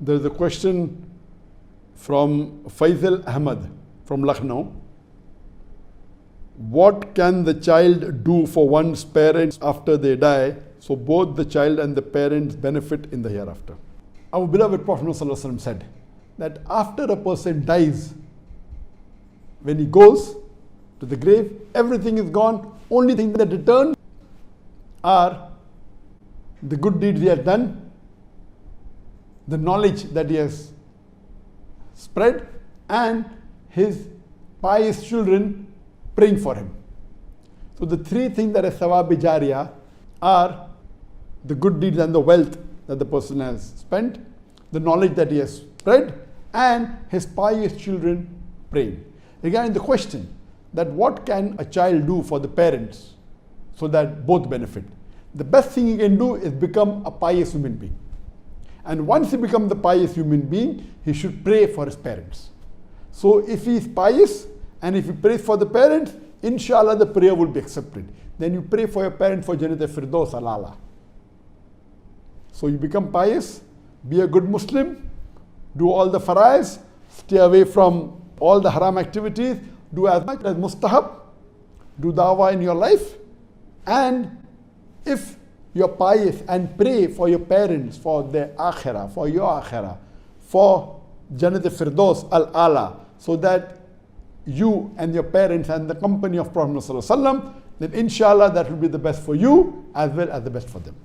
There is a question from Faisal Ahmad from Lucknow. What can the child do for one's parents after they die, so both the child and the parents benefit in the hereafter? Our beloved Prophet ﷺ said that after a person dies, when he goes to the grave, everything is gone. Only thing that returns are the good deeds he has done, the knowledge that he has spread, and his pious children praying for him. So the three things that are Sawab-e Jariyah are the good deeds and the wealth that the person has spent, the knowledge that he has spread, and his pious children praying. Regarding the question that what can a child do for the parents so that both benefit, the best thing he can do is become a pious human being. And once he becomes the pious human being, he should pray for his parents. So if he is pious and if he prays for the parents, inshallah the prayer will be accepted. Then you pray for your parents for Jannat al-Firdaus al-A'la. So you become pious, be a good Muslim, do all the faraiz, stay away from all the haram activities, do as much as mustahab, do dawah in your life, and if you're pious and pray for your parents, for their akhirah, for your akhirah, for Jannat al-Firdaus al-A'la, so that you and your parents and the company of Prophet ﷺ, then inshallah that will be the best for you as well as the best for them.